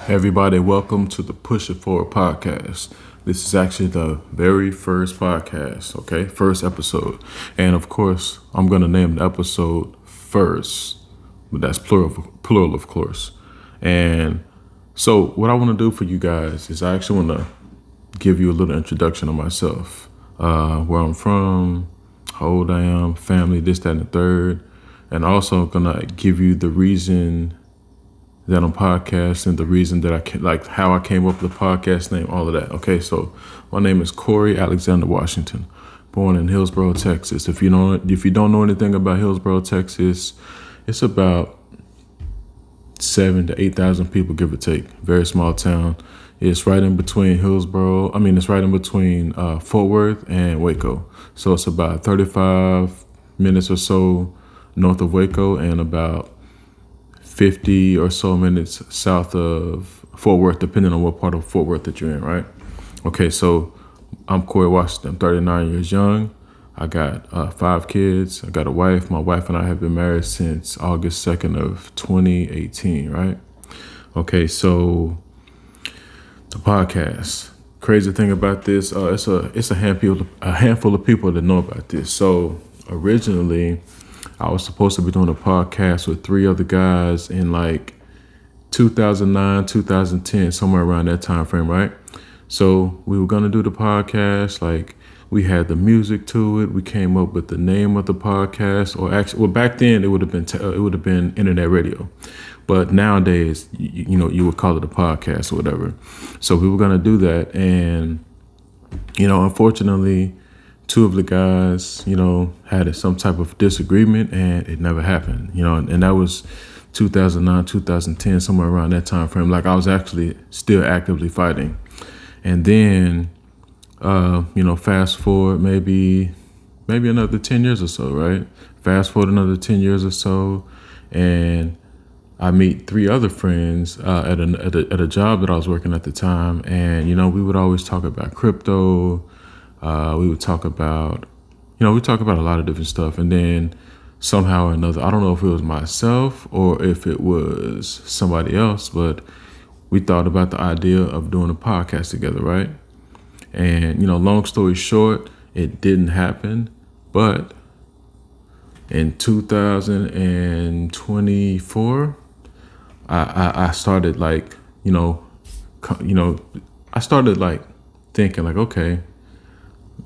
Hey everybody, welcome to the Push It Forward podcast. This is actually the very first podcast, okay? First episode. And of course, I'm going to name the episode first, but that's plural, of course. And so, what I want to do for you guys is I actually want to give you a little introduction of myself, where I'm from, how old I am, family, this, that, and the third. And also, I'm going to give you the reason that I'm podcasting, the reason that like how I came up with the podcast name, all of that. Okay, so my name is Corey Alexander Washington, born in Hillsborough, Texas. If you don't know anything about Hillsborough, Texas, it's about 7 to 8,000 people, give or take. Very small town. It's right in between it's right in between Fort Worth and Waco. So it's about 35 minutes or so north of Waco and about 50 or so minutes south of Fort Worth, depending on what part of Fort Worth that you're in, right? Okay, so I'm Corey Washington. I'm 39 years young. I got 5 kids. I got a wife. My wife and I have been married since August 2nd of 2018, right? Okay, so the podcast. Crazy thing about this, it's a handful of people that know about this. So originally, I was supposed to be doing a podcast with 3 other guys in like 2009, 2010, somewhere around that time frame, right? So we were gonna do the podcast. Like we had the music to it. We came up with the name of the podcast, or actually, well, back then it would have been internet radio, but nowadays, you would call it a podcast or whatever. So we were gonna do that, and unfortunately, 2 of the guys, had some type of disagreement and it never happened, and that was 2009, 2010, somewhere around that time frame. Like I was actually still actively fighting. And then, fast forward maybe another 10 years or so, right? Fast forward another 10 years or so. And I meet 3 other friends at a job that I was working at the time. And, we would always talk about crypto. We would talk about, we talk about a lot of different stuff. And then somehow or another, I don't know if it was myself or if it was somebody else, but we thought about the idea of doing a podcast together, right? And, long story short, it didn't happen. But in 2024, I started like, I started like thinking like, okay,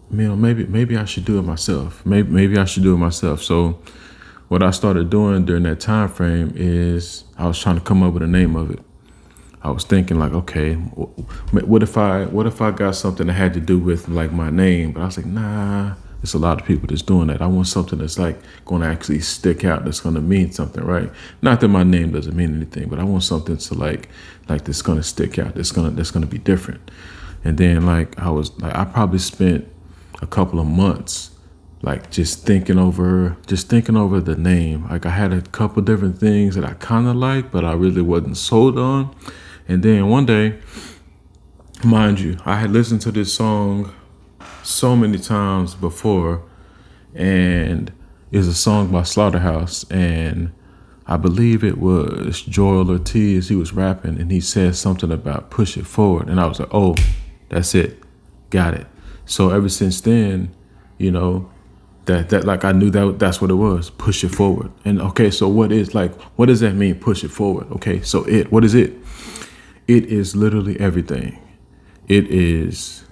maybe I should do it myself. Maybe I should do it myself. So what I started doing during that time frame is I was trying to come up with a name of it. I was thinking like, okay, what if I got something that had to do with like my name? But I was like, nah, there's a lot of people that's doing that. I want something that's like going to actually stick out, that's going to mean something, right? Not that my name doesn't mean anything, but I want something to like that's going to stick out, that's going to be different. And then I probably spent a couple of months like just thinking over the name. Like I had a couple different things that I kind of liked, but I really wasn't sold on. And then one day, mind you, I had listened to this song so many times before, and it's a song by Slaughterhouse, and I believe it was Joel Ortiz. He was rapping, and he said something about push it forward, and I was like, oh, that's it, got it. So ever since then, that like I knew that's what it was, push it forward. And okay, so what does that mean, push it forward? Okay, so what is it? It is literally everything. It is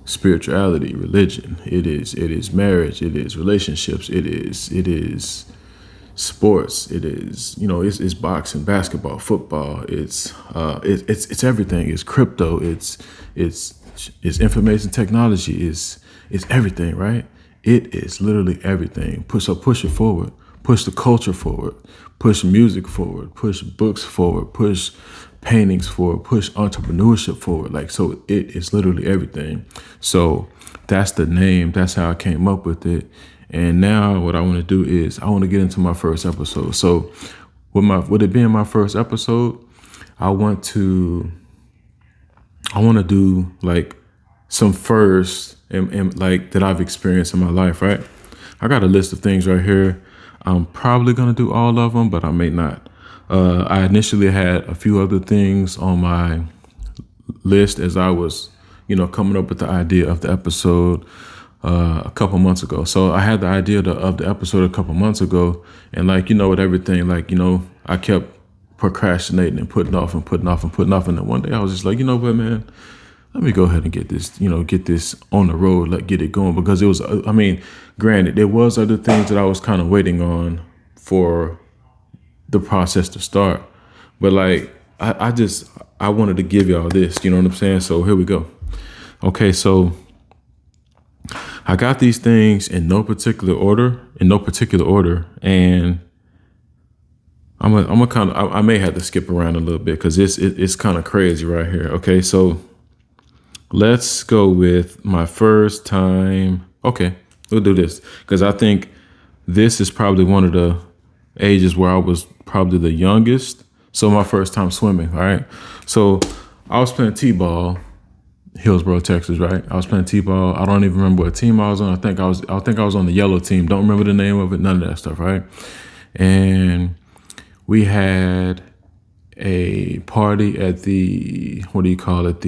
spirituality, religion. It is marriage. It is relationships. It is sports. It is it's boxing, basketball, football. It's everything. It's crypto. It's information technology. It's everything, right? It is literally everything. Push it forward. Push the culture forward. Push music forward. Push books forward. Push paintings forward. Push entrepreneurship forward. Like, so it is literally everything. So that's the name. That's how I came up with it. And now what I want to do is I want to get into my first episode. So with it being my first episode, I want to do like some first and like that I've experienced in my life, right? I got a list of things right here. I'm probably going to do all of them, but I may not. I initially had a few other things on my list as I was, coming up with the idea of the episode a couple months ago. So I had the idea of the episode a couple months ago, and with everything, I kept procrastinating and putting off and putting off and putting off, and then one day I was just like, you know what, man, let me go ahead and get this on the road, get it going, because it was, granted, there was other things that I was kind of waiting on for the process to start, but I wanted to give y'all this, you know what I'm saying? So here we go. Okay, so I got these things in no particular order, and I may have to skip around a little bit because it's kind of crazy right here. Okay, so let's go with my first time. Okay, we'll do this because I think this is probably one of the ages where I was probably the youngest. So my first time swimming, all right? So I was playing T-ball, Hillsboro, Texas, right? I was playing T-ball. I don't even remember what team I was on. I think I was on the yellow team. Don't remember the name of it, none of that stuff, right? And we had a party at the, what do you call it?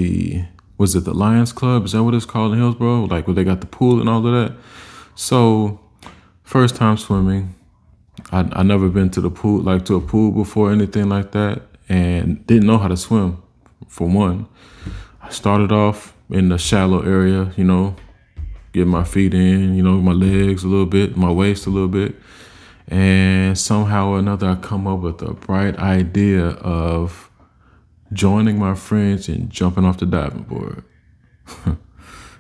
Was it the Lions Club? Is that what it's called in Hillsboro? Like where they got the pool and all of that. So first time swimming. I never been to the pool, to a pool before, anything like that, and didn't know how to swim, for one. I started off in the shallow area, get my feet in, my legs a little bit, my waist a little bit. And somehow or another, I come up with a bright idea of joining my friends and jumping off the diving board.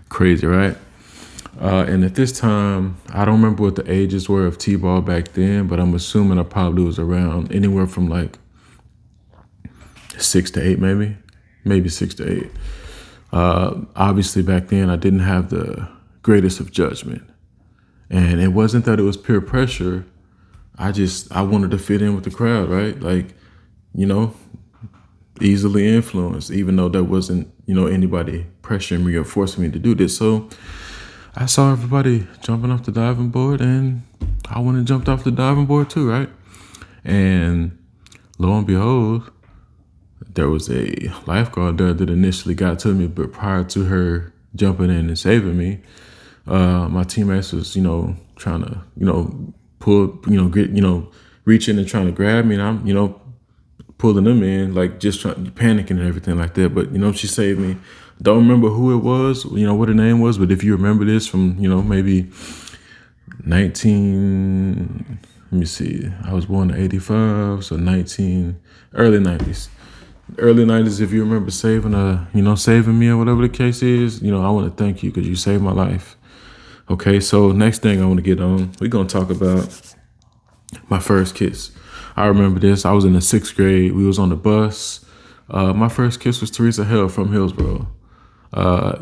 Crazy, right? And at this time, I don't remember what the ages were of T-ball back then, but I'm assuming I probably was around anywhere from 6 to 8, maybe 6 to 8. Obviously back then I didn't have the greatest of judgment, and it wasn't that it was peer pressure. I wanted to fit in with the crowd, right? Easily influenced, even though there wasn't, anybody pressuring me or forcing me to do this. So I saw everybody jumping off the diving board, and I went and jumped off the diving board too, right? And lo and behold, there was a lifeguard there that initially got to me, but prior to her jumping in and saving me, my teammates was, trying to, pull, reaching and trying to grab me, and I'm, pulling them in, just panicking and everything like that. But, she saved me. Don't remember who it was, what her name was, but if you remember this from, maybe let me see, I was born in 85, so early 90s. Early 90s, if you remember saving me or whatever the case is, I want to thank you because you saved my life. Okay, so next thing I want to get on, we're going to talk about my first kiss. I remember this. I was in the 6th grade. We was on the bus. My first kiss was Teresa Hill from Hillsboro. I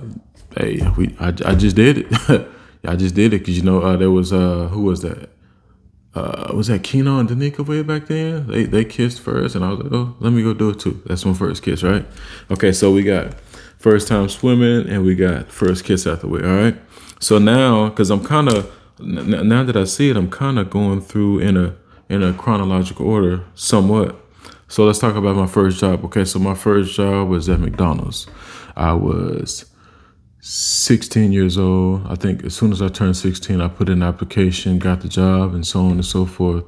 just did it. I just did it because, there was, who was that? Was that Keno and Danica way back then? They kissed first, and I was like, oh, let me go do it too. That's my first kiss, right? Okay, so we got first time swimming, and we got first kiss out the way, all right? So now, because I'm kind of, now that I see it, I'm kind of going through in a chronological order somewhat. So let's talk about my first job. Okay, so my first job was at McDonald's. I was 16 years old. I think as soon as I turned 16, I put in an application, got the job, and so on and so forth.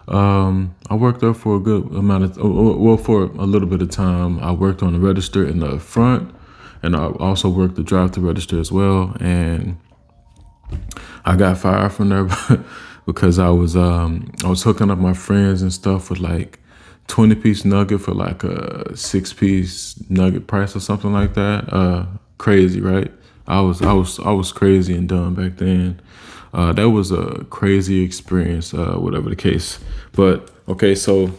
I worked there for a good amount of, for a little bit of time. I worked on the register in the front, and I also worked the drive-thru register as well. And I got fired from there because I was hooking up my friends and stuff with 20-piece nugget for a 6-piece nugget price or something like that. Crazy, right? I was crazy and dumb back then. That was a crazy experience, whatever the case. But okay, so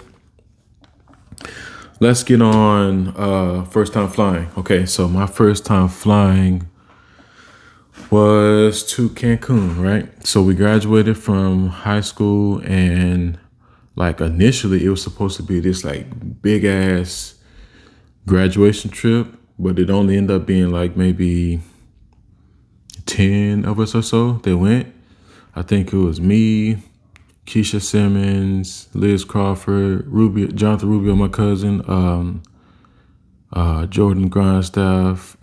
let's get on first time flying. Okay, so my first time flying was to Cancun, right? So we graduated from high school, and initially it was supposed to be this big ass graduation trip, but it only ended up being maybe 10 of us or so that went. I think it was me, Keisha Simmons, Liz Crawford, Jonathan Rubio, my cousin, Jordan Grindstaff,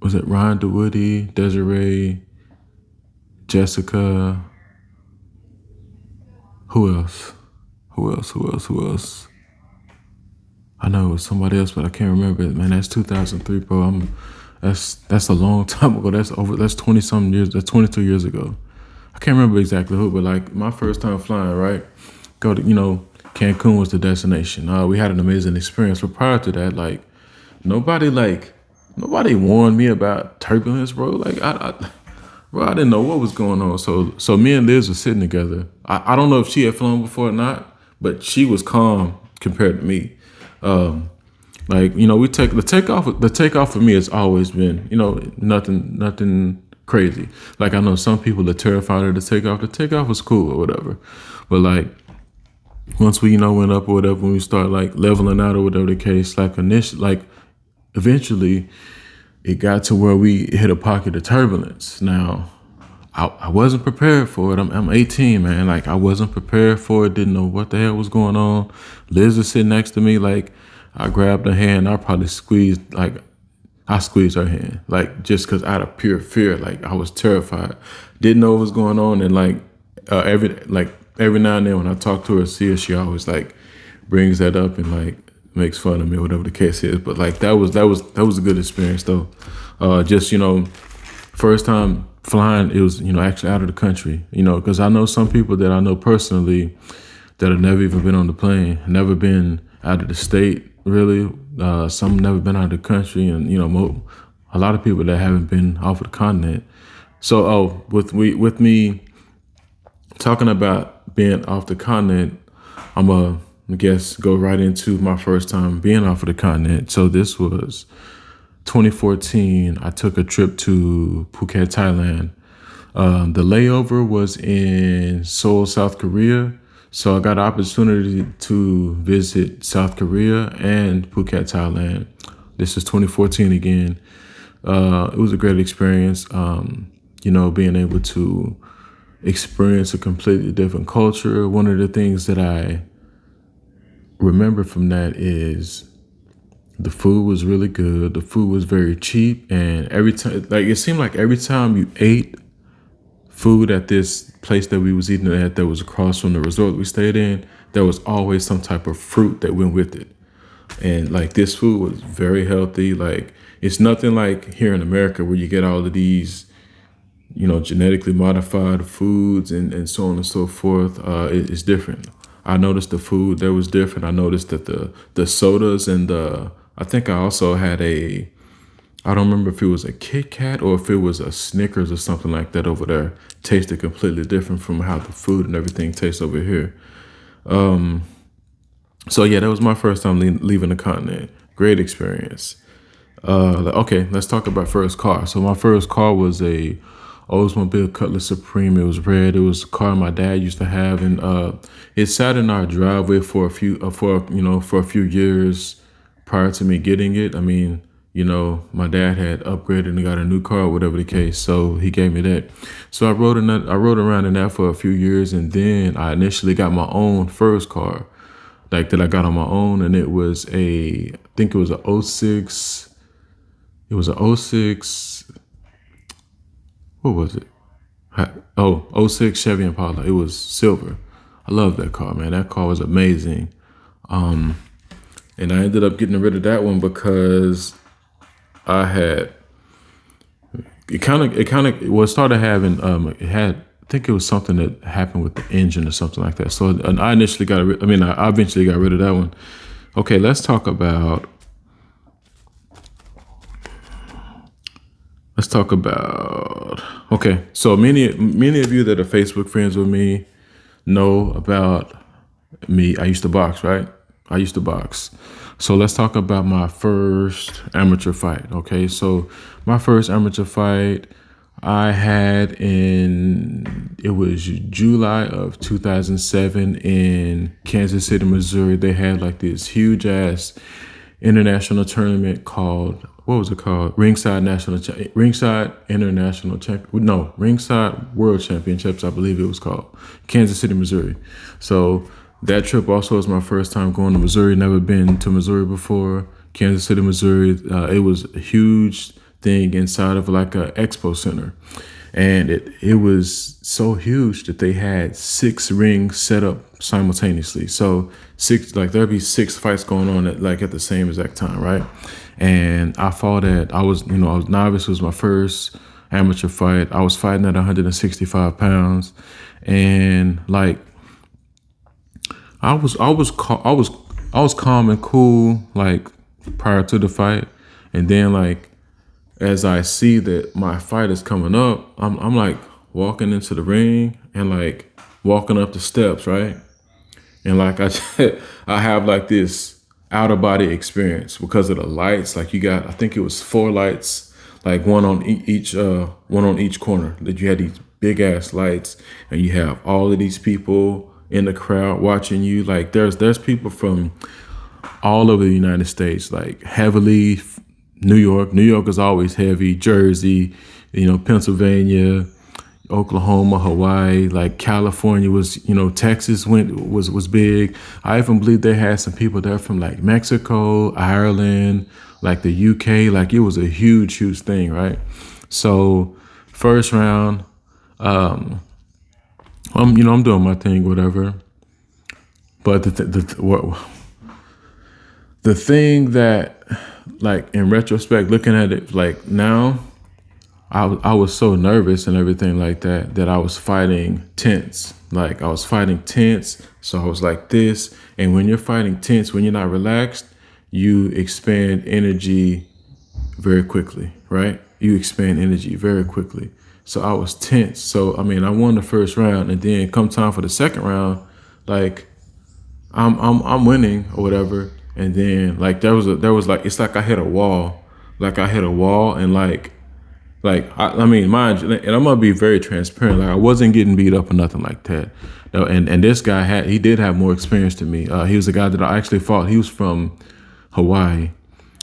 was it Ryan DeWoody, Desiree, Jessica? Who else? Who else? I know it was somebody else, but I can't remember it. Man, that's 2003, bro. That's a long time ago. That's 20 something years. That's 22 years ago. I can't remember exactly who, but like my first time flying, right? Go to, Cancun was the destination. We had an amazing experience. But prior to that, nobody nobody warned me about turbulence, bro. Bro, I didn't know what was going on. So me and Liz were sitting together. I don't know if she had flown before or not, but she was calm compared to me. We take the takeoff for me has always been, nothing crazy. Like, I know some people are terrified of the takeoff. The takeoff was cool or whatever. But like, once we, went up or whatever, when we start like leveling out or whatever the case, eventually it got to where we hit a pocket of turbulence. Now, I wasn't prepared for it. I'm 18, man. Like, I wasn't prepared for it. Didn't know what the hell was going on. Liz was sitting next to me. Like, I grabbed her hand. I squeezed her hand. Like, just because out of pure fear. Like, I was terrified. Didn't know what was going on. And every now and then when I talk to her, see her, she always like brings that up and like makes fun of me or whatever the case is. But like that was a good experience though. First time flying, it was, actually out of the country, because I know some people that I know personally that have never even been on the plane, never been out of the state, really. Some never been out of the country, and, a lot of people that haven't been off of the continent. So, with me talking about being off the continent, I'm go right into my first time being off of the continent. So this was 2014. I took a trip to Phuket, Thailand. The layover was in Seoul, South Korea. So I got an opportunity to visit South Korea and Phuket, Thailand. This is 2014 again. It was a great experience, being able to experience a completely different culture. One of the things that I remember from that is the food was really good. The food was very cheap. And every time, it seemed like every time you ate food at this place that we was eating at that was across from the resort we stayed in, there was always some type of fruit that went with it. And like this food was very healthy. Like, it's nothing like here in America where you get all of these, genetically modified foods and so on and so forth. It's different. I noticed the food there was different. I noticed that the sodas and I think I also had I don't remember if it was a Kit Kat or if it was a Snickers or something like that over there. Tasted completely different from how the food and everything tastes over here. So yeah, that was my first time leaving the continent. Great experience. Okay, let's talk about first car. So my first car was a Oldsmobile Cutlass Supreme. It was red. It was a car my dad used to have, and it sat in our driveway for a few years prior to me getting it. I mean, my dad had upgraded and got a new car, whatever the case. So he gave me that. So I rode around in that for a few years, and then I initially got my own first car, like that I got on my own, and it was I think it was a '06. It was a '06. What was it? '06 Chevy Impala. It was silver. I love that car, man. That car was amazing. And I ended up getting rid of that one because I had started having it had, I think it was something that happened with the engine or something like that. So and I eventually got rid of that one. Okay, let's talk about okay, so many of you that are Facebook friends with me know about me. I used to box, right? I used to box. So let's talk about my first amateur fight. Okay, so my first amateur fight I had it was July of 2007 in Kansas City, Missouri. They had like this huge ass international tournament called, what was it called? Ringside International Champ. No, Ringside World Championships, I believe it was called. Kansas City, Missouri. So that trip also was my first time going to Missouri. Never been to Missouri before. Kansas City, Missouri. It was a huge thing inside of like a expo center. And it was so huge that they had 6 rings set up simultaneously. So there'd be 6 fights going on at the same exact time, right? And I fought I was novice. It was my first amateur fight. I was fighting at 165 pounds, and like I was calm and cool like prior to the fight, and then like as I see that my fight is coming up, I'm like walking into the ring and like walking up the steps, right? And like I have like this out of body experience because of the lights. Like you got, I think it was 4 lights, like one on each corner. That you had these big ass lights, and you have all of these people in the crowd watching you. Like there's people from all over the United States, like heavily New York. New York is always heavy. Jersey, Pennsylvania, Oklahoma, Hawaii, like California was, Texas was big. I even believe they had some people there from like Mexico, Ireland, like the UK. Like it was a huge, huge thing, right? So first round, I'm doing my thing, whatever. But the thing that, like in retrospect, looking at it like now, I was so nervous and everything like that I was fighting tense. Like I was fighting tense. So I was like this. And when you're fighting tense, when you're not relaxed, you expand energy very quickly, right? You expand energy very quickly. So I was tense. So I mean, I won the first round, and then come time for the second round, like I'm winning or whatever. And then like there was like, it's like I hit a wall. Like I hit a wall, and like I mean, mind you, and I'm gonna be very transparent. Like I wasn't getting beat up or nothing like that. No, and this guy did have more experience than me. He was a guy that I actually fought. He was from Hawaii.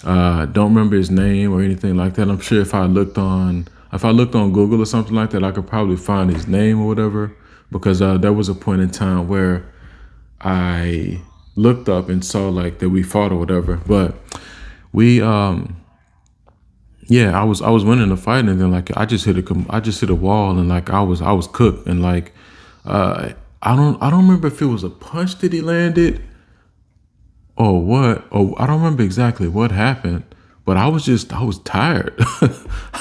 Don't remember his name or anything like that. I'm sure if I looked on Google or something like that, I could probably find his name or whatever. Because there was a point in time where I looked up and saw like that we fought or whatever. But we yeah, I was winning the fight, and then like I just hit a wall, and like I was cooked, and like I don't remember if it was a punch that he landed or what, or I don't remember exactly what happened, but I was tired.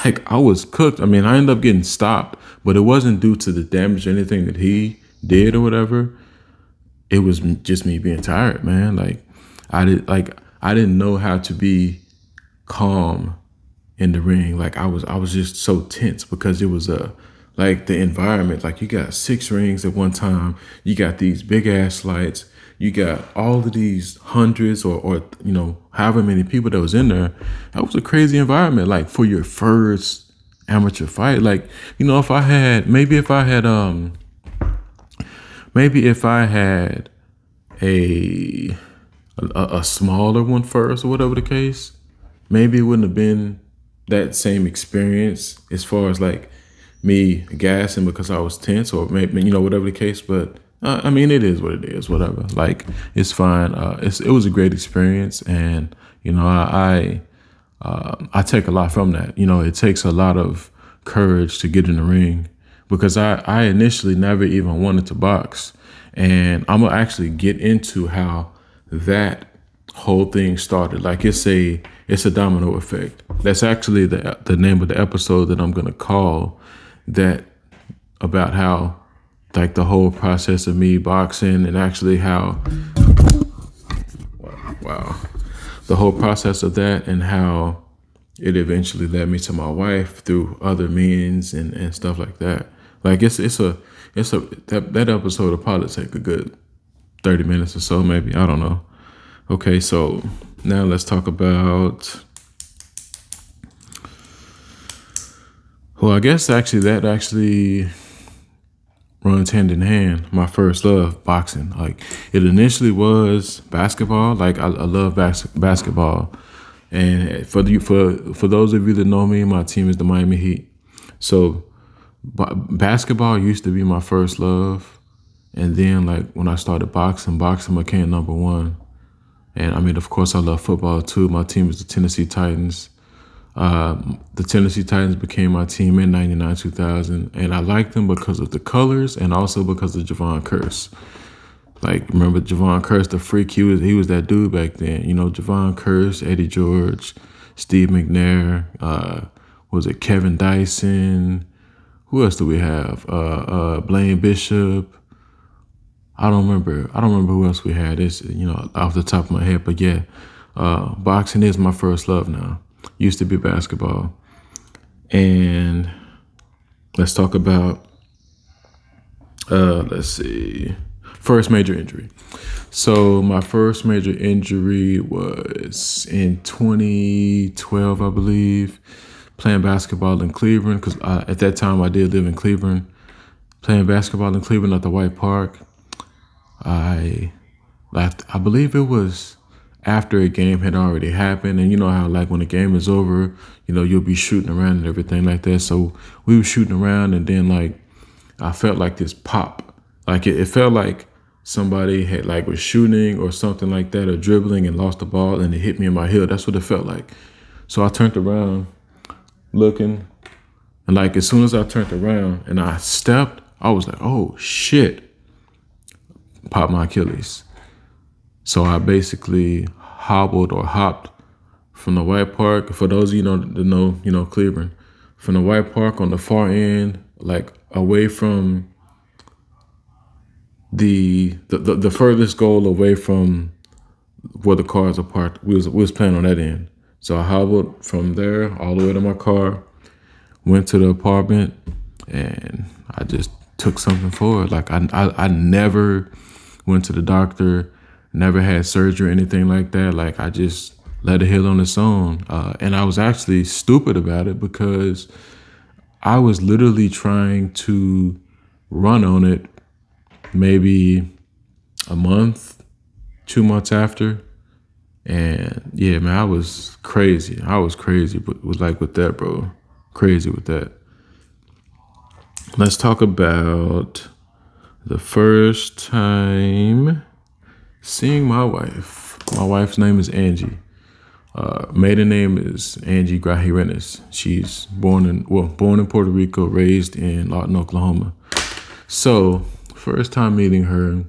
Like I was cooked. I mean, I ended up getting stopped, but it wasn't due to the damage or anything that he did or whatever. It was just me being tired, man. Like I didn't know how to be calm in the ring. Like I was just so tense because it was like the environment. Like you got 6 rings at one time. You got these big ass lights. You got all of these hundreds or however many people that was in there. That was a crazy environment. Like for your first amateur fight. Like if I had a smaller one first or whatever the case, maybe it wouldn't have been that same experience as far as like me gassing because I was tense, or maybe whatever the case. But I mean, it is what it is, whatever. Like it's fine. It was a great experience, and I take a lot from that. It takes a lot of courage to get in the ring, because I initially never even wanted to box, and I'm gonna actually get into how that whole thing started. Like it's a domino effect. That's actually the name of the episode that I'm gonna call that, about how like the whole process of me boxing, and actually how wow the whole process of that, and how it eventually led me to my wife through other means and stuff like that. Like that episode will probably take a good 30 minutes or so, maybe. I don't know. Okay, so now let's talk about, well, I guess actually that runs hand in hand. My first love, boxing. Like it initially was basketball. Like I love basketball. And for those of you that know me, my team is the Miami Heat. So basketball used to be my first love, and then like when I started boxing became number one. And I mean, of course, I love football too. My team is the Tennessee Titans. The Tennessee Titans became my team in '99, 2000, and I liked them because of the colors and also because of Javon Curse. Like, remember Javon Curse, the freak? He was that dude back then. You know, Javon Curse, Eddie George, Steve McNair, was it Kevin Dyson? Who else do we have? Blaine Bishop. I don't remember. I don't remember who else we had. It's, off the top of my head. But yeah, boxing is my first love now. Used to be basketball. And let's talk about, let's see, first major injury. So my first major injury was in 2012, I believe, playing basketball in Cleveland, because at that time I did live in Cleveland. Playing basketball in Cleveland at the White Park. I believe it was after a game had already happened, and you know how like when the game is over, you'll be shooting around and everything like that. So we were shooting around, and then like I felt like this pop, like it felt like somebody had like was shooting or something like that, or dribbling and lost the ball, and it hit me in my heel. That's what it felt like. So I turned around, looking, and like as soon as I turned around and I stepped, I was like, oh shit. Popped my Achilles. So I basically hobbled or hopped from the White Park. For those of you that know, Cleveland, from the White Park on the far end, like away from the furthest goal away from where the cars are parked. We was playing on that end. So I hobbled from there all the way to my car, went to the apartment, and I just took something for it. Like I never went to the doctor, never had surgery or anything like that. Like I just let it heal on its own. And I was actually stupid about it because I was literally trying to run on it maybe a month, 2 months after. And yeah, man, I was crazy. But with that, bro. Crazy with that. Let's talk about the first time seeing my wife. My wife's name is Angie. Maiden name is Angie Grahirenes. She's born in Puerto Rico, raised in Lawton, Oklahoma. So, first time meeting her,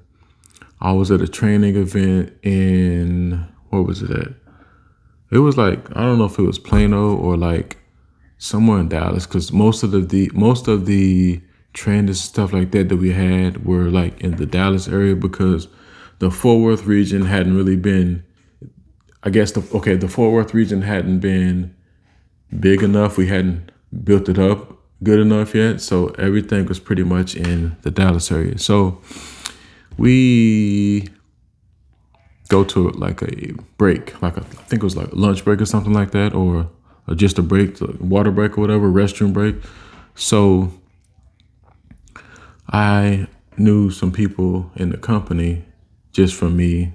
I was at a training event in, where was it at? It was like, I don't know if it was Plano or like somewhere in Dallas, because most of the trainings and stuff like that we had were like in the Dallas area, because the Fort Worth region hadn't really been, I guess the Fort Worth region hadn't been big enough. We hadn't built it up good enough yet. So everything was pretty much in the Dallas area. So we go to like a break, I think it was like a lunch break or something like that, or just a break, water break or whatever, restroom break. So I knew some people in the company just from me,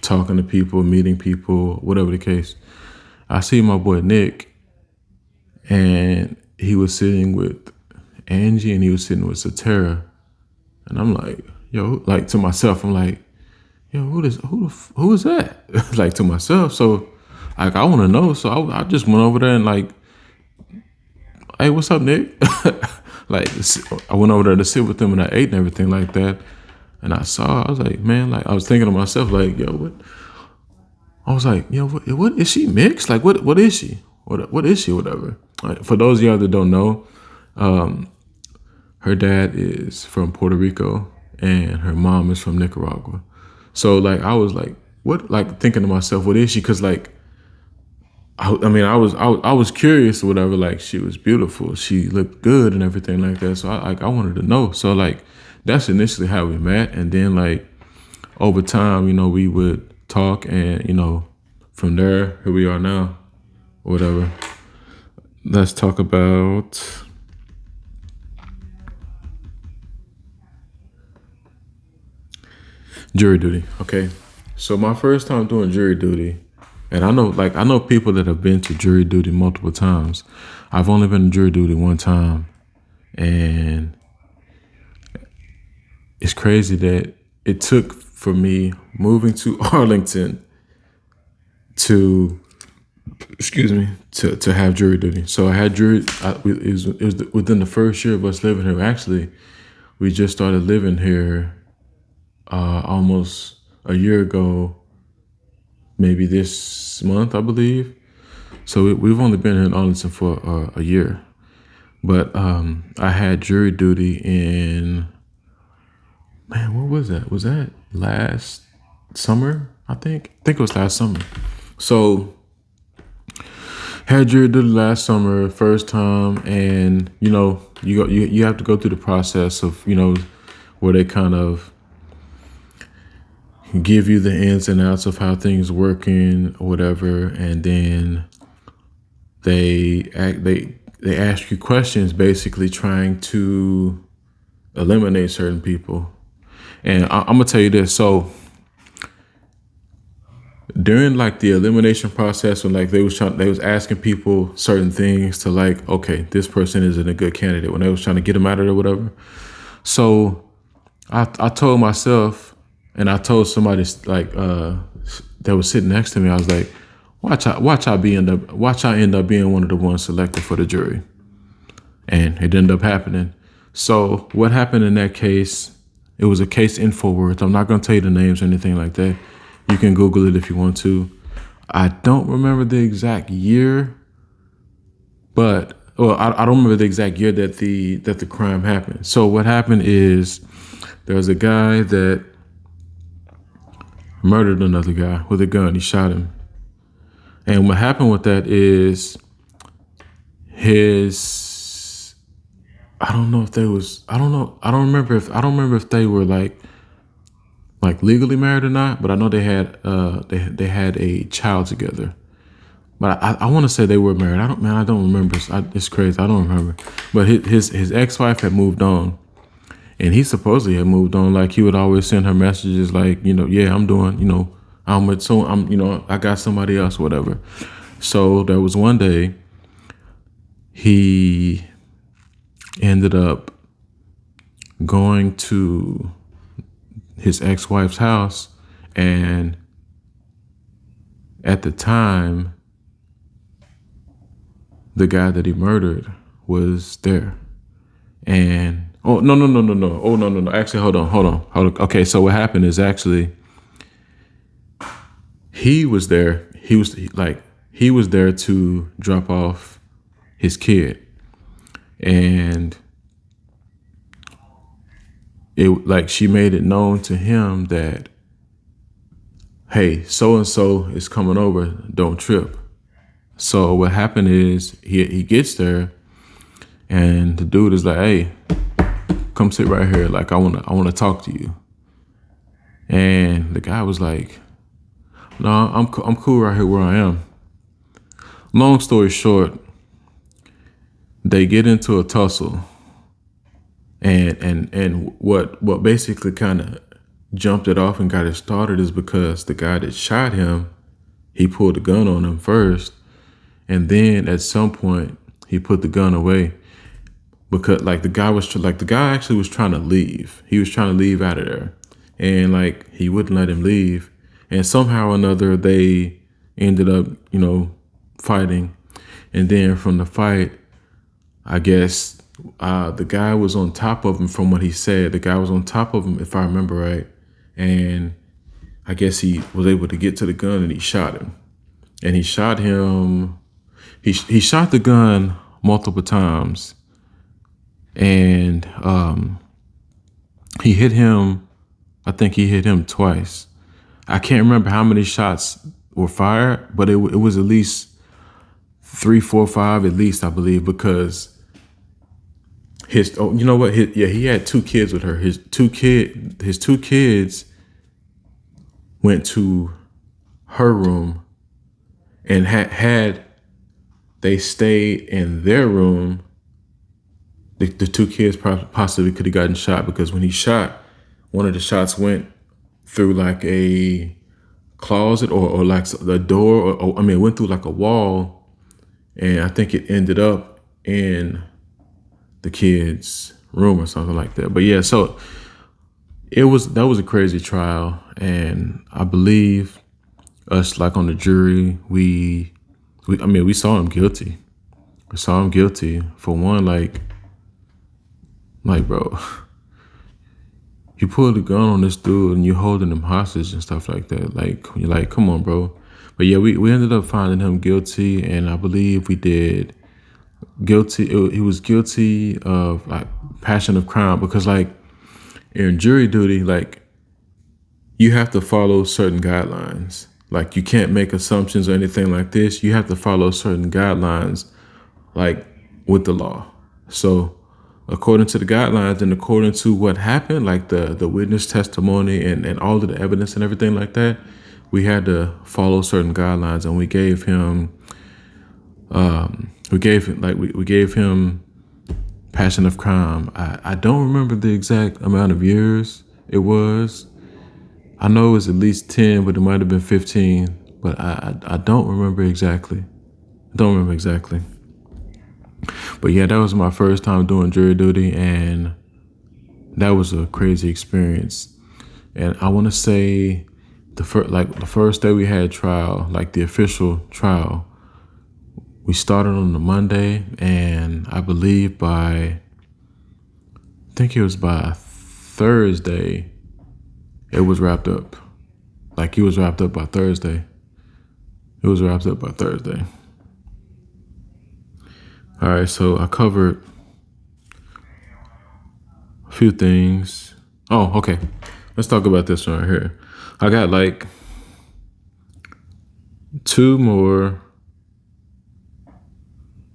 talking to people, meeting people, whatever the case. I see my boy Nick, and he was sitting with Angie and he was sitting with Satara. And I'm like, yo, like to myself, I'm like, yo, who is that? Like to myself. So like, I want to know. So I just went over there and like, hey, what's up, Nick? Like, I went over there to sit with them and I ate and everything like that. And I was like, man, like, I was thinking to myself, like, yo, what? I was like, yo, what is she mixed? Like, what is she? What is she? Whatever. Like, for those of y'all that don't know, her dad is from Puerto Rico and her mom is from Nicaragua. So like, I was like, what? Like thinking to myself, what is she? Because like, I was curious or whatever. Like, she was beautiful, she looked good and everything like that. So I wanted to know. So like, that's initially how we met, and then like over time, we would talk, and from there, here we are now, or whatever. Let's talk about Jury duty. Okay. So my first time doing jury duty, and I know people that have been to jury duty multiple times. I've only been to jury duty one time, and it's crazy that it took for me moving to Arlington to, excuse me, to have jury duty. So I had jury. It was within the first year of us living here. Actually, we just started living here almost a year ago, maybe this month, I believe. So we've only been here in Arlington for a year. But I had jury duty in, man, what was that? Was that last summer? I think it was last summer. So had jury duty last summer, first time, and you have to go through the process of where they kind of give you the ins and outs of how things working or whatever, and then they ask you questions, basically trying to eliminate certain people. And I'm gonna tell you this. So during like the elimination process, when like they was asking people certain things to like, okay, this person isn't a good candidate, when they was trying to get them out of there, or whatever. So I told myself, and I told somebody like that was sitting next to me, I was like, watch I end up being one of the ones selected for the jury. And it ended up happening. So what happened in that case, it was a case InfoWords. I'm not going to tell you the names or anything like that. You can Google it if you want to. I don't remember the exact year, but I don't remember the exact year that the crime happened. So what happened is there was a guy that murdered another guy with a gun. He shot him. And what happened with that is I don't remember if they were like legally married or not, but I know they had they had a child together. But I want to say they were married. I don't remember. It's crazy. I don't remember. But his ex-wife had moved on, and he supposedly had moved on. Like he would always send her messages like, yeah, I'm doing, I got somebody else, whatever. So there was one day he ended up going to his ex-wife's house, and at the time the guy that he murdered was there. And oh no, actually hold on. Okay, so what happened is actually he was there. He was there to drop off his kid. And she made it known to him that, hey, so and so is coming over, don't trip. So what happened is he gets there, and the dude is like, hey, come sit right here, like I wanna talk to you. And the guy was like, no, I'm cool right here where I am. Long story short, they get into a tussle, and what basically kind of jumped it off and got it started is because the guy that shot him, he pulled the gun on him first, and then at some point he put the gun away because the guy actually was trying to leave. He was trying to leave out of there, and he wouldn't let him leave, and somehow or another they ended up fighting, and then from the fight, I guess the guy was on top of him. From what he said, the guy was on top of him, if I remember right. And I guess he was able to get to the gun, and he shot him. And he shot him. He shot the gun multiple times, and he hit him. I think he hit him twice. I can't remember how many shots were fired, but it was at least 3, 4, 5 at least, I believe, because he had 2 kids with her. His two kids went to her room, and had they stayed in their room, the 2 kids possibly could have gotten shot, because when he shot, one of the shots went through like a closet or like the door, or I mean, it went through like a wall, and I think it ended up in the kid's room or something like that. But yeah, so that was a crazy trial, and I believe us, like on the jury, we saw him guilty. We saw him guilty for one, bro, you pulled a gun on this dude and you holding him hostage and stuff like that. Like, you're like, come on, bro. But yeah, we ended up finding him guilty, and I believe we did guilty. He was guilty of like passion of crime, because like in jury duty, like you have to follow certain guidelines. Like you can't make assumptions or anything like this. You have to follow certain guidelines, like with the law. So according to the guidelines and according to what happened, like the witness testimony and all of the evidence and everything like that, we had to follow certain guidelines, and we gave him we gave him passion of crime. I don't remember the exact amount of years it was. I know it was at least 10, but it might have been 15. But I don't remember exactly. But yeah, that was my first time doing jury duty, and that was a crazy experience. And I want to say the first day we had trial, like the official trial, we started on the Monday, and I believe by Thursday, it was wrapped up. Like, it was wrapped up by Thursday. All right, so I covered a few things. Oh, okay. Let's talk about this one right here. I got like two more.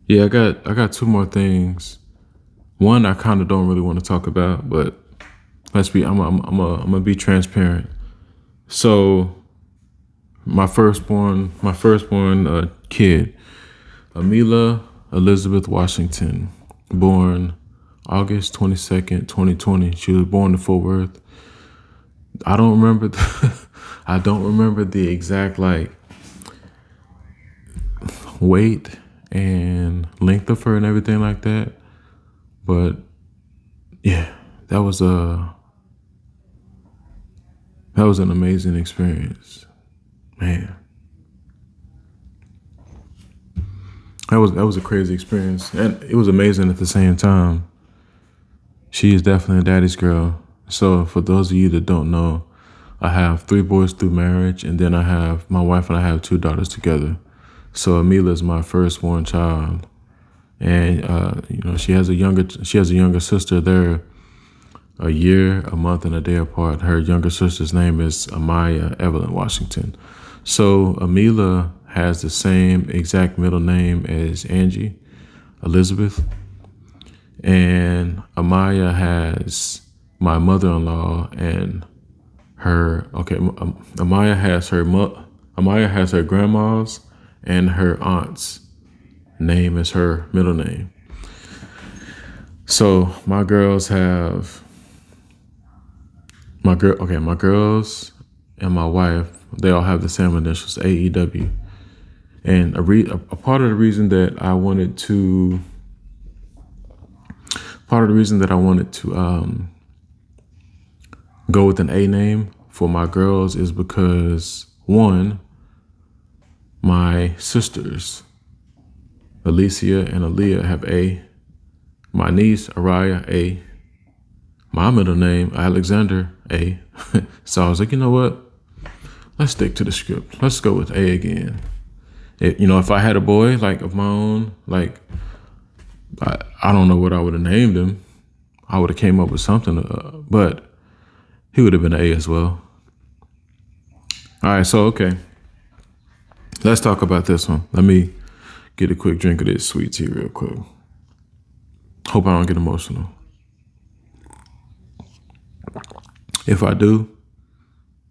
Yeah, I got two more things. One I kind of don't really want to talk about, but I'm gonna be transparent. So my firstborn kid, Amila Elizabeth Washington, born August 22nd, 2020. She was born in Fort Worth. I don't remember the exact like weight and length of her and everything like that. But yeah, that was an amazing experience. Man. That was a crazy experience, and it was amazing at the same time. She is definitely a daddy's girl. So for those of you that don't know, I have 3 boys through marriage, and then I have my wife and I have 2 daughters together. So Amila is my firstborn child, and she has a younger sister. They're a year, a month, and a day apart. Her younger sister's name is Amaya Evelyn Washington. So Amila has the same exact middle name as Angie Elizabeth, and Amaya has my mother-in-law and her. Okay, Amaya has her grandma's and her aunt's name as her middle name. So my girls and my wife, they all have the same initials, AEW. And a part of the reason that I wanted to go with an A name for my girls is because, one, my sisters, Alicia and Aaliyah, have A. My niece, Araya, A. My middle name, Alexander, A. So I was like, you know what? Let's stick to the script. Let's go with A again. If I had a boy like of my own, like I don't know what I would have named him. I would have came up with something, but he would have been an A as well. All right, so okay, let's talk about this one. Let me get a quick drink of this sweet tea real quick. Hope I don't get emotional. If I do,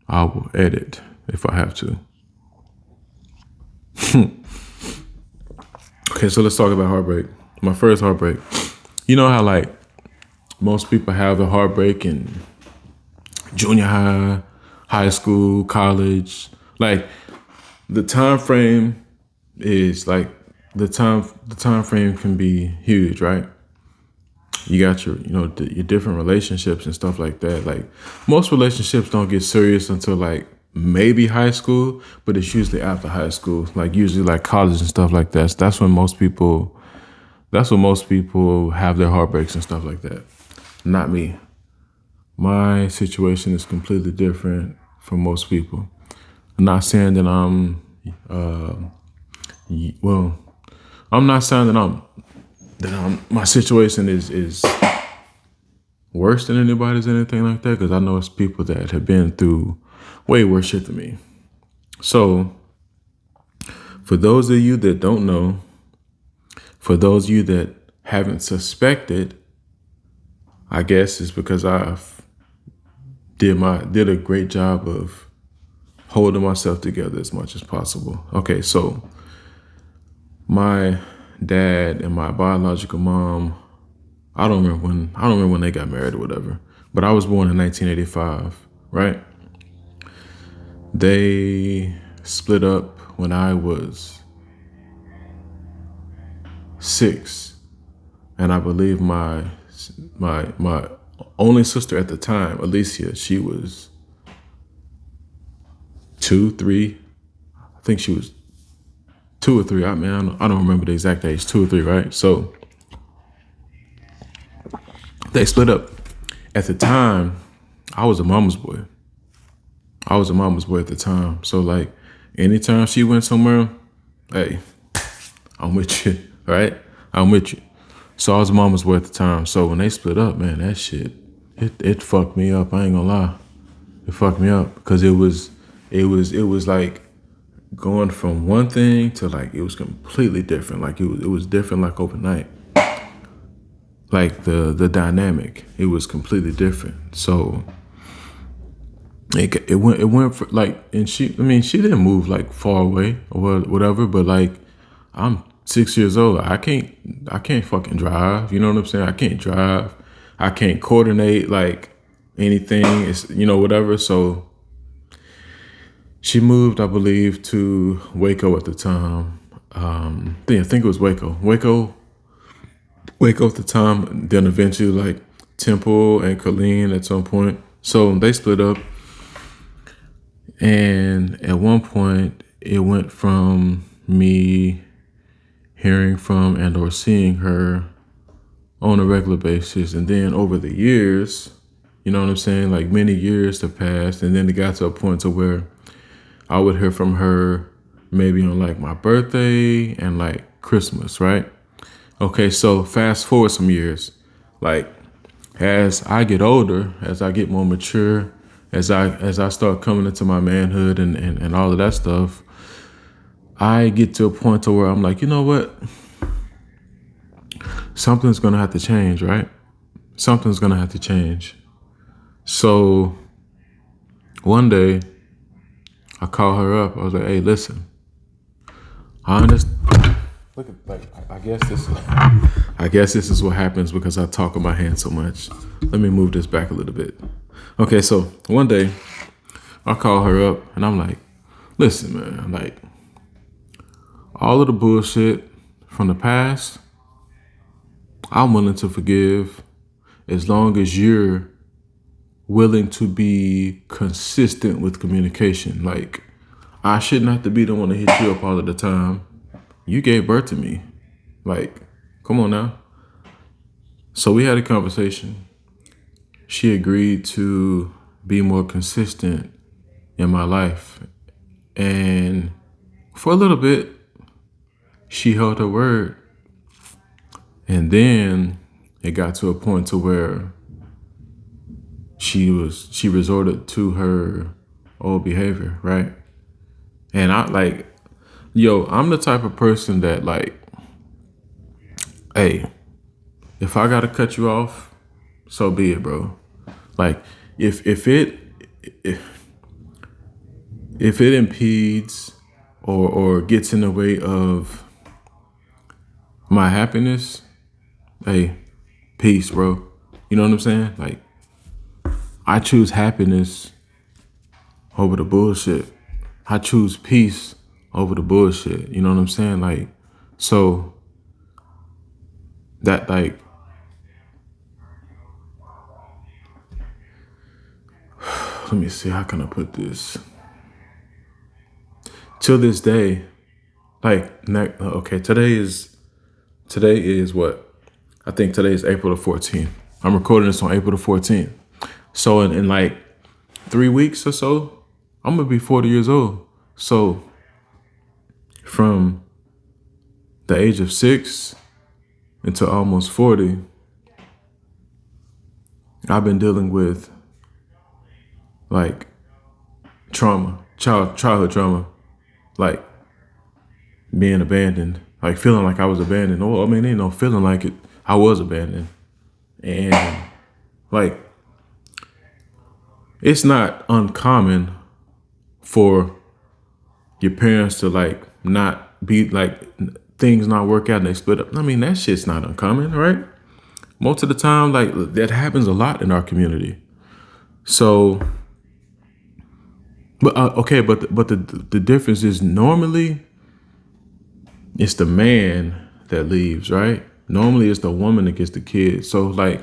I will edit if I have to. Okay, so let's talk about heartbreak. My first heartbreak. You know how like most people have a heartbreak in junior high, high school, college. Like the time frame is like the time frame can be huge, right? You got your your different relationships and stuff like that. Like most relationships don't get serious until like maybe high school, but it's usually after high school, like usually like college and stuff like that. So that's when most people have their heartbreaks and stuff like that. Not me. My situation is completely different from most people. I'm not saying that well, I'm not saying that my situation is worse than anybody's or anything like that, because I know it's people that have been through way worse shit than me. So, for those of you that don't know, for those of you that haven't suspected, I guess it's because I've did a great job of holding myself together as much as possible. Okay, so my dad and my biological mom, I don't remember when they got married or whatever, but I was born in 1985, right? They split up when I was 6, and I believe my only sister at the time, Alicia, she was 2, 3. I think she was 2 or 3. I don't remember the exact age. 2 or 3, right? So they split up. At the time, I was a mama's boy. I was a mama's boy at the time. So like, anytime she went somewhere, hey, I'm with you, right? I'm with you. So I was a mama's boy at the time. So when they split up, man, that shit, it fucked me up. I ain't gonna lie, it fucked me up because it was like going from one thing to like it was completely different. Like it was different like overnight. Like the dynamic, it was completely different. So it went for like, and she didn't move like far away or whatever, but like I'm 6 years old. I can't fucking drive. You know what I'm saying? I can't drive. I can't coordinate like anything. It's whatever. So she moved, I believe, to Waco at the time. I think it was Waco at the time. Then eventually like Temple and Colleen at some point. So they split up. And at one point, it went from me hearing from and or seeing her on a regular basis. And then over the years, you know what I'm saying? Like many years have passed. And then it got to a point to where I would hear from her maybe on like my birthday and like Christmas, right? Okay, so fast forward some years. Like as I get older, as I get more mature, as I start coming into my manhood and all of that stuff, I get to a point to where I'm like, you know what? Something's gonna have to change, right? Something's gonna have to change. So one day I call her up. I was like, hey, listen, I understand. Look at like I guess this is what happens because I talk with my hands so much. Let me move this back a little bit. Okay, so one day I call her up and I'm like, listen, man, like all of the bullshit from the past, I'm willing to forgive as long as you're willing to be consistent with communication. Like, I shouldn't have to be the one to hit you up all of the time. You gave birth to me. Like, come on now. So we had a conversation. She agreed to be more consistent in my life. And for a little bit, she held her word. And then it got to a point to where she resorted to her old behavior, right? And I like, I'm the type of person that like, hey, if I gotta cut you off, so be it, bro. Like if it impedes or gets in the way of my happiness, hey, peace, bro. You know what I'm saying? Like I choose happiness over the bullshit. I choose peace over the bullshit. You know what I'm saying? Like, so that like, let me see, how can I put this? Till this day, like, okay, today is what? I think today is April the 14th. I'm recording this on April the 14th. So in like 3 weeks or so, I'm gonna be 40 years old. So from the age of 6 until almost 40, I've been dealing with like trauma, childhood trauma, like being abandoned, like feeling like I was abandoned. Well, I mean, ain't no feeling like it. I was abandoned. And like, it's not uncommon for your parents to like not be like things not work out and they split up. I mean, that shit's not uncommon, right? Most of the time, like that happens a lot in our community. So, but okay, but the difference is normally it's the man that leaves, right? Normally it's the woman that gets the kids. So like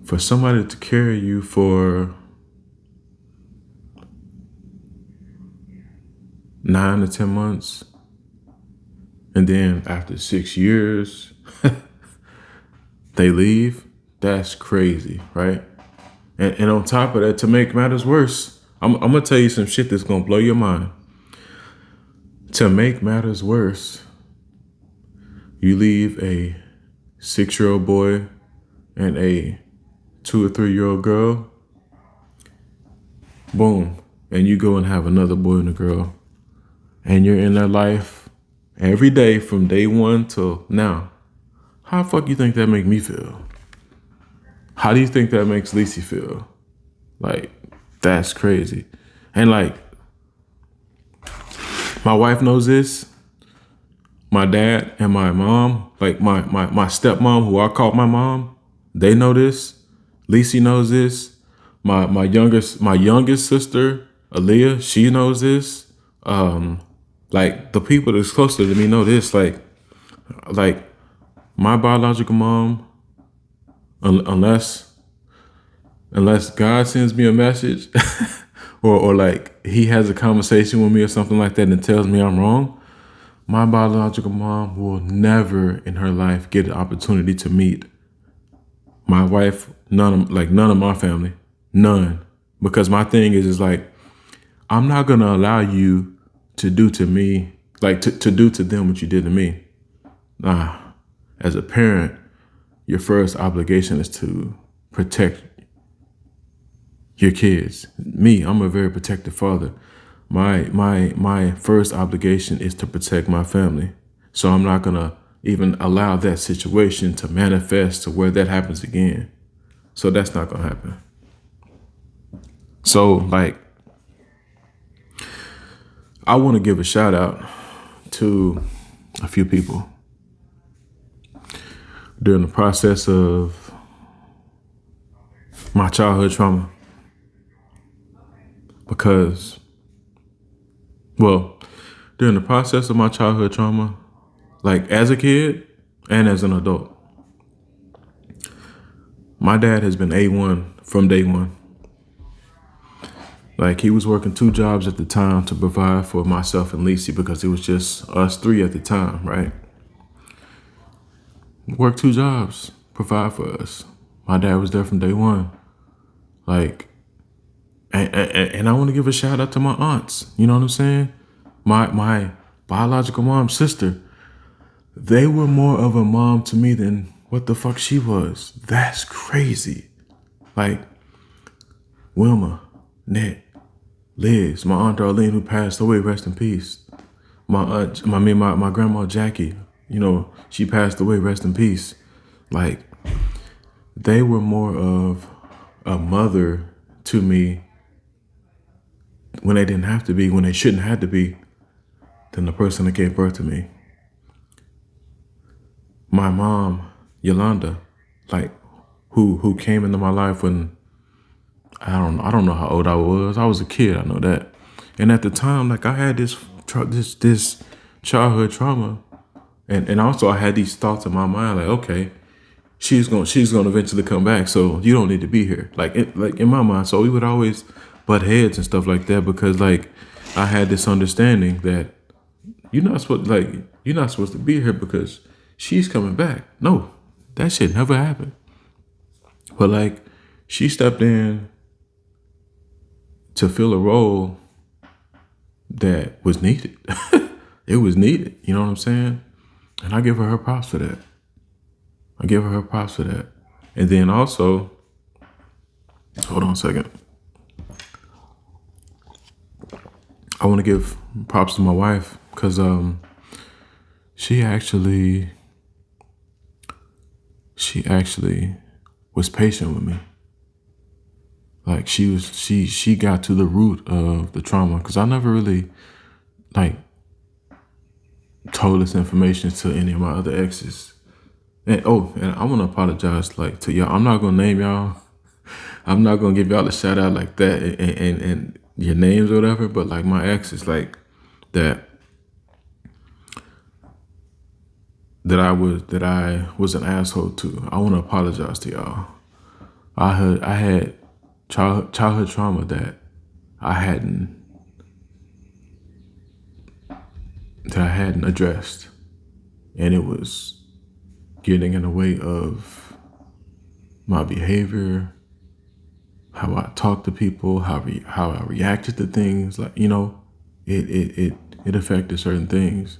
for somebody to carry you for 9 to 10 months, and then after 6 years, they leave, that's crazy, right? And on top of that, to make matters worse, I'm gonna tell you some shit that's gonna blow your mind. To make matters worse, you leave a 6-year-old boy and a 2 or 3-year-old girl, boom, and you go and have another boy and a girl, and you're in their life every day from day one till now. How the fuck you think that make me feel? How do you think that makes Lacey feel? Like, that's crazy. And like, my wife knows this. My dad and my mom, like my stepmom, who I call my mom, they know this. Lacey knows this. My youngest sister, Aaliyah, she knows this. Like the people that's closer to me know this. Like my biological mom, unless God sends me a message or like he has a conversation with me or something like that and tells me I'm wrong, my biological mom will never in her life get an opportunity to meet my wife, none of my family, none. Because my thing is like, I'm not gonna allow you to do to me, like to do to them what you did to me. Nah, as a parent, your first obligation is to protect your kids. Me, I'm a very protective father. My first obligation is to protect my family. So I'm not gonna even allow that situation to manifest to where that happens again. So that's not gonna happen. So like, I want to give a shout out to a few people during the process of my childhood trauma. Because, well, during the process of my childhood trauma, like as a kid and as an adult, my dad has been A1 from day one. Like he was working 2 jobs at the time to provide for myself and Lacey because it was just us 3 at the time, right? Worked 2 jobs, provide for us. My dad was there from day one. Like, and I want to give a shout out to my aunts. You know what I'm saying? My biological mom's sister. They were more of a mom to me than what the fuck she was. That's crazy. Like, Wilma, Nick, Liz, my aunt Darlene, who passed away, rest in peace. My grandma Jackie, you know, she passed away, rest in peace. Like, they were more of a mother to me when they didn't have to be, when they shouldn't have to be, than the person that gave birth to me. My mom, Yolanda, like, who came into my life when I don't know how old I was. I was a kid, I know that. And at the time, like I had this childhood trauma. And also I had these thoughts in my mind, like, okay, she's gonna eventually come back, so you don't need to be here. Like in my mind. So we would always butt heads and stuff like that because like I had this understanding that you're not supposed to be here because she's coming back. No, that shit never happened. But like she stepped in to fill a role that was needed. It was needed. You know what I'm saying? And I give her props for that. I give her props for that. And then also, hold on a second. I want to give props to my wife because she actually was patient with me. Like she got to the root of the trauma because I never really like told this information to any of my other exes. And I want to apologize like to y'all. I'm not gonna name y'all. I'm not gonna give y'all a shout out like that and your names or whatever. But like my exes, like that I was an asshole to. I want to apologize to y'all. I had childhood trauma that I hadn't addressed, and it was getting in the way of my behavior, how I talk to people, how I reacted to things. Like it affected certain things.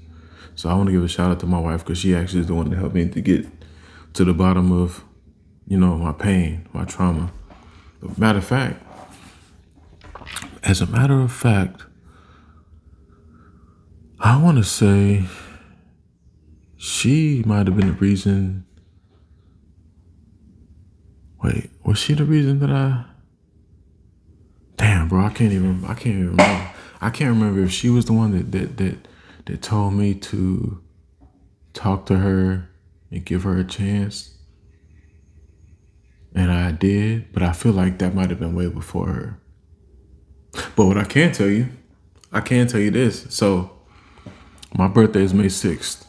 So I want to give a shout out to my wife because she actually is the one that helped me to get to the bottom of my pain, my trauma. As a matter of fact, I want to say she might have been the reason. Wait, was she the reason that Damn, bro, I can't even remember. I can't remember if she was the one that told me to talk to her and give her a chance. And I did, but I feel like that might have been way before her. But what I can tell you this. So my birthday is May 6th.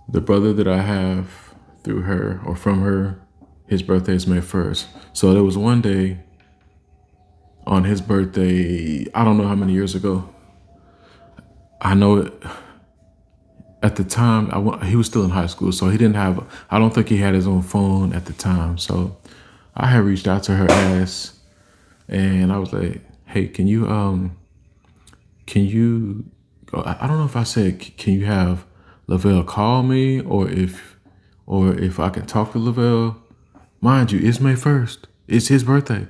The brother that I have through her or from her, his birthday is May 1st. So there was one day on his birthday, I don't know how many years ago. I know it, at the time, he was still in high school, so I don't think he had his own phone at the time. So I had reached out to her ass and I was like, hey, can you, I don't know if I said, can you have Lavelle call me or if I can talk to Lavelle? Mind you, it's May 1st. It's his birthday.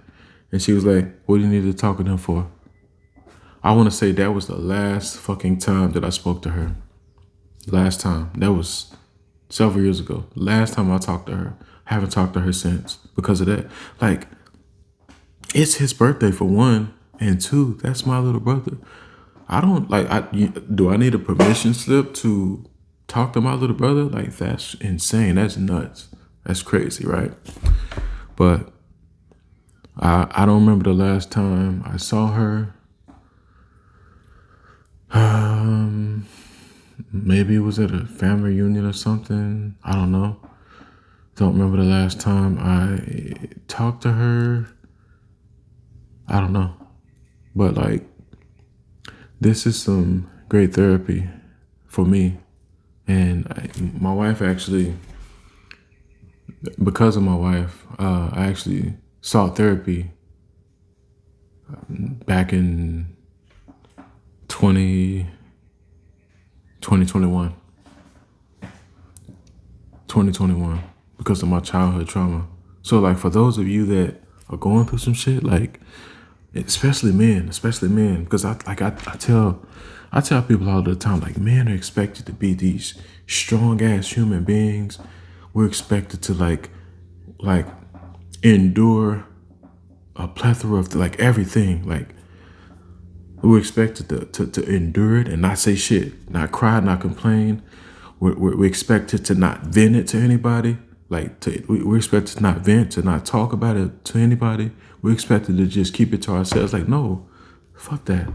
And she was like, what do you need to talk to him for? I want to say that was the last fucking time that I spoke to her. Last time. That was several years ago. Last time I talked to her. I haven't talked to her since because of that. Like, it's his birthday for one, and two, that's my little brother. Do I need a permission slip to talk to my little brother? Like, that's insane. That's nuts. That's crazy, right? But I don't remember the last time I saw her. Maybe it was at a family reunion or something. I don't know. Don't remember the last time I talked to her. I don't know. But like, this is some great therapy for me. And my wife actually, because of my wife, I actually sought therapy back in 2021. 2021 because of my childhood trauma. So like for those of you that are going through some shit, like especially men, because I tell people all the time, like men are expected to be these strong ass human beings. We're expected to like endure a plethora of like everything. Like we're expected to endure it and not say shit, not cry, not complain. We're expected to not vent it to anybody. Like we're expected to not vent, to not talk about it to anybody. We're expected to just keep it to ourselves. Like, no, fuck that.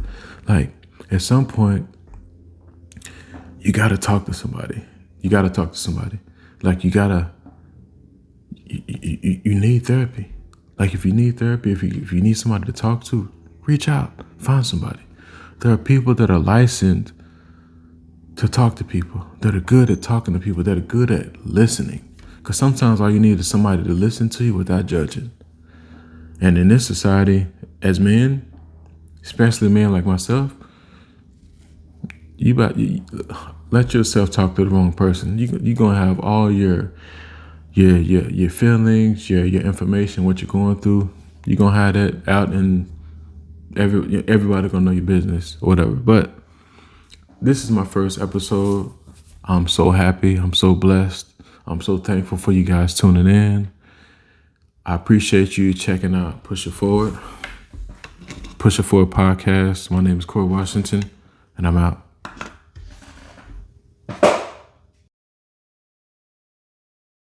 Like, at some point, you gotta talk to somebody. You gotta talk to somebody. Like, you need therapy. Like, if you need therapy, if you need somebody to talk to, reach out, find somebody. There are people that are licensed to talk to people, that are good at talking to people, that are good at listening. Because sometimes all you need is somebody to listen to you without judging. And in this society, as men, especially men like myself, you let yourself talk to the wrong person. You're gonna have all your feelings, your information, what you're going through. You're gonna have that out, and everybody gonna know your business or whatever. But this is my first episode. I'm so happy. I'm so blessed. I'm so thankful for you guys tuning in. I appreciate you checking out Push It Forward. Push It Forward podcast. My name is Corey Washington, and I'm out.